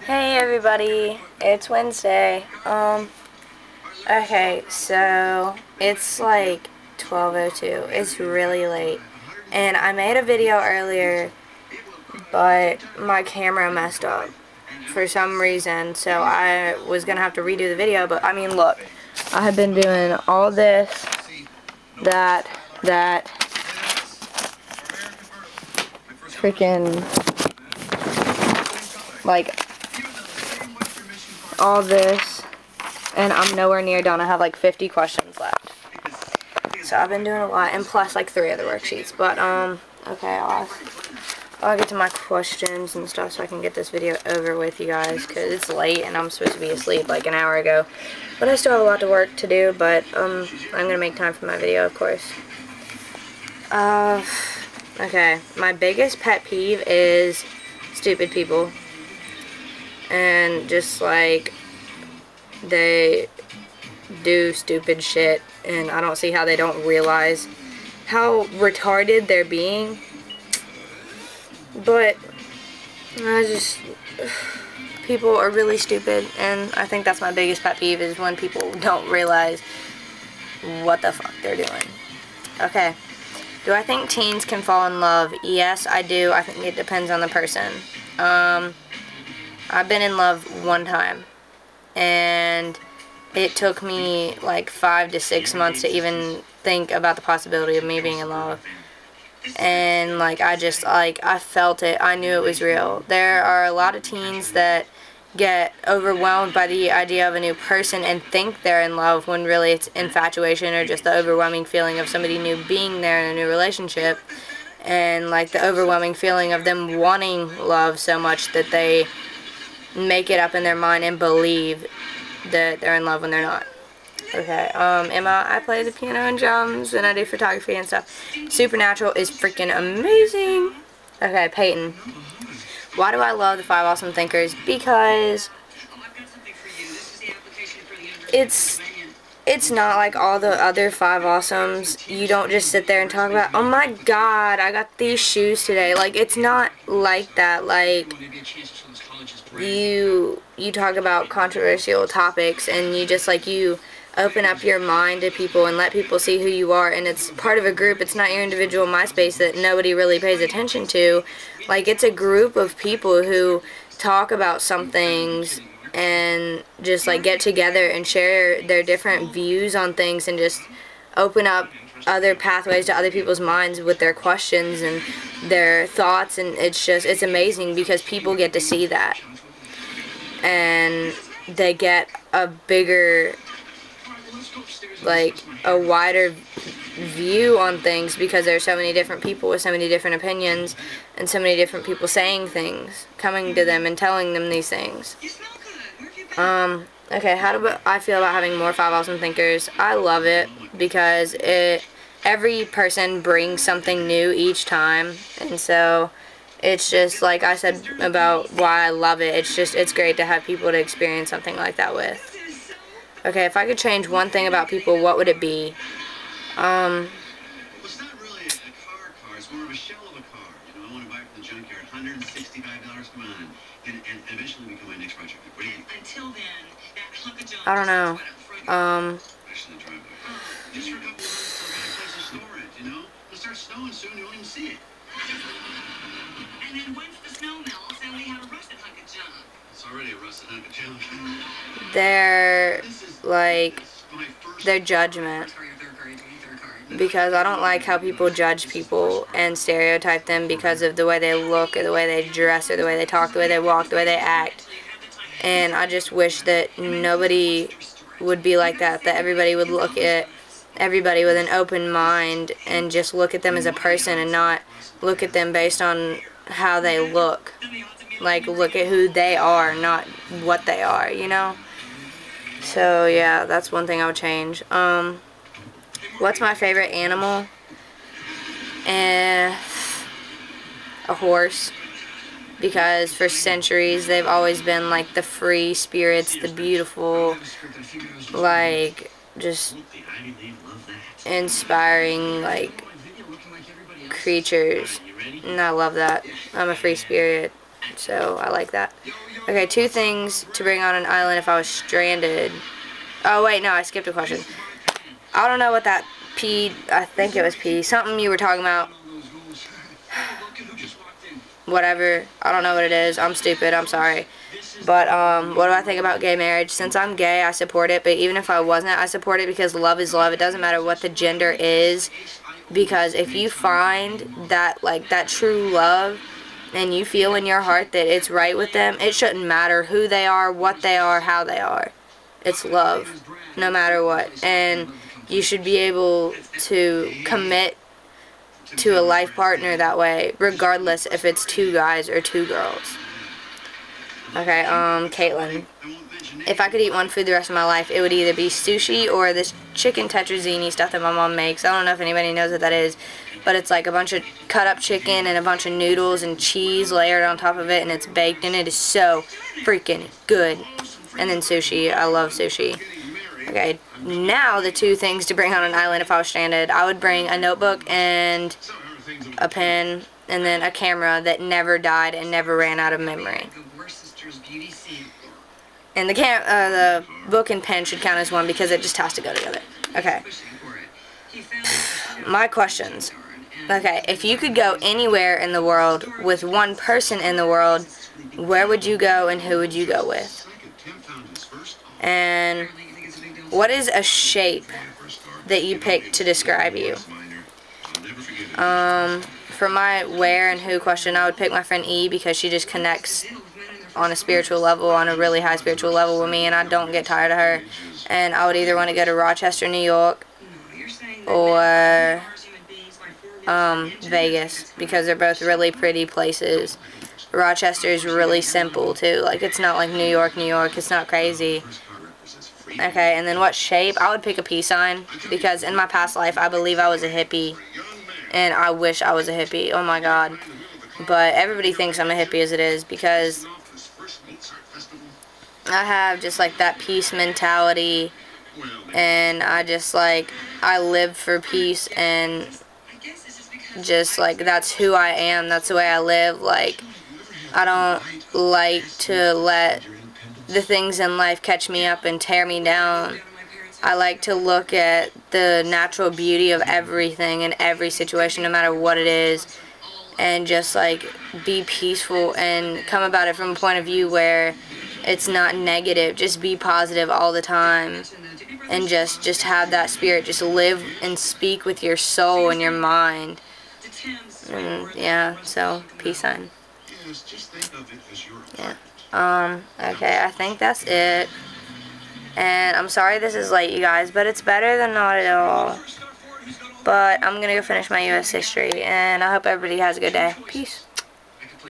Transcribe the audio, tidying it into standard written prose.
Hey everybody, it's Wednesday. Okay, so it's like 12:02. It's really late. And I made a video earlier, but my camera messed up for some reason, so I was gonna have to redo the video, but I mean, look, I have been doing all this, that, freaking, like, all this, and I'm nowhere near done. I have like 50 questions left. So I've been doing a lot, and plus like 3 other worksheets. But okay, I'll get to my questions and stuff so I can get this video over with, you guys, because it's late and I'm supposed to be asleep like an hour ago. But I still have a lot of work to do, but I'm gonna make time for my video, of course. Okay, my biggest pet peeve is stupid people. And just like, they do stupid shit, and I don't see how they don't realize how retarded they're being. But people are really stupid, and I think that's my biggest pet peeve, is when people don't realize what the fuck they're doing. Okay, do I think teens can fall in love? Yes, I do. I think it depends on the person. I've been in love one time, and it took me like 5 to 6 months to even think about the possibility of me being in love. And like, I felt it. I knew it was real. There are a lot of teens that get overwhelmed by the idea of a new person and think they're in love, when really it's infatuation or just the overwhelming feeling of somebody new being there in a new relationship, and like the overwhelming feeling of them wanting love so much that they make it up in their mind and believe that they're in love when they're not. Okay, Emma, I play the piano and drums, and I do photography and stuff. Supernatural is freaking amazing. Okay, Peyton, why do I love the 5 Awesome Thinkers? Because it's not like all the other 5 Awesomes. You don't just sit there and talk about, oh my god, I got these shoes today. Like, it's not like that. Like, you talk about controversial topics, and you just, like, you open up your mind to people and let people see who you are, and it's part of a group. It's not your individual MySpace that nobody really pays attention to. Like, it's a group of people who talk about some things and just like get together and share their different views on things, and just open up other pathways to other people's minds with their questions and their thoughts. And it's amazing because people get to see that, and they get a bigger, like, a wider view on things, because there's so many different people with so many different opinions, and so many different people saying things, coming to them and telling them these things. Okay, how do I feel about having more 5 Awesome Thinkers? I love it, because every person brings something new each time, and so it's just, like I said about why I love it, it's great to have people to experience something like that with. Okay, if I could change one thing about people, what would it be? It's not really a car, it's more of a shell of a car. You know, I want to buy it from the junkyard, $165, come on. And eventually become my next project. What do you think? Until then, that hunk of junk. I don't know. Actually, the driveway. Just for a couple of months, I'll get a place to store it, you know? It'll start snowing soon, you won't even see it. And then once the snow melts, then we have a rusted hunk of junk. It's already a rusted hunk of junk. Their judgment, because I don't like how people judge people and stereotype them because of the way they look, or the way they dress, or the way they talk, the way they walk, the way they act. And I just wish that nobody would be like that, that everybody would look at everybody with an open mind and just look at them as a person, and not look at them based on how they look. Like, look at who they are, not what they are, you know? So yeah, that's one thing I would change. What's my favorite animal? A horse. Because for centuries they've always been like the free spirits, the beautiful, like, just inspiring, like, creatures. And I love that. I'm a free spirit. So I like that. Okay, 2 things to bring on an island if I was stranded. Oh wait, no, I skipped a question. I don't know what that P, I think it was P, something you were talking about. Whatever, I don't know what it is. I'm stupid, I'm sorry. But what do I think about gay marriage? Since I'm gay, I support it, but even if I wasn't, I support it because love is love. It doesn't matter what the gender is, because if you find that, like, that true love, and you feel in your heart that it's right with them, it shouldn't matter who they are, what they are, how they are. It's love, no matter what. And you should be able to commit to a life partner that way, regardless if it's 2 guys or 2 girls. Okay, Caitlin. If I could eat one food the rest of my life, it would either be sushi or this chicken tetrazzini stuff that my mom makes. I don't know if anybody knows what that is, but it's like a bunch of cut up chicken and a bunch of noodles and cheese layered on top of it, and it's baked, and it is so freaking good. And then sushi. I love sushi. Okay, now the 2 things to bring on an island if I was stranded. I would bring a notebook and a pen, and then a camera that never died and never ran out of memory. And the book and pen should count as one because it just has to go together. Okay. My questions. Okay, if you could go anywhere in the world with one person in the world, where would you go and who would you go with? And what is a shape that you picked to describe you? For my where and who question, I would pick my friend E because she just connects on a spiritual level, on a really high spiritual level with me, and I don't get tired of her. And I would either want to go to Rochester, New York, or Vegas, because they're both really pretty places. Rochester is really simple too, like it's not like New York, it's not crazy. Okay, and then what shape? I would pick a peace sign, because in my past life I believe I was a hippie, and I wish I was a hippie, oh my god. But everybody thinks I'm a hippie as it is, because I have just like that peace mentality, and I just like, I live for peace, and just like that's who I am, that's the way I live. Like, I don't like to let the things in life catch me up and tear me down. I like to look at the natural beauty of everything in every situation, no matter what it is, and just like be peaceful and come about it from a point of view where it's not negative. Just be positive all the time, and just have that spirit. Just live and speak with your soul and your mind. And yeah, so peace sign. Yeah. Okay, I think that's it. And I'm sorry this is late, you guys, but it's better than not at all. But I'm gonna go finish my U.S. history, and I hope everybody has a good day. Peace.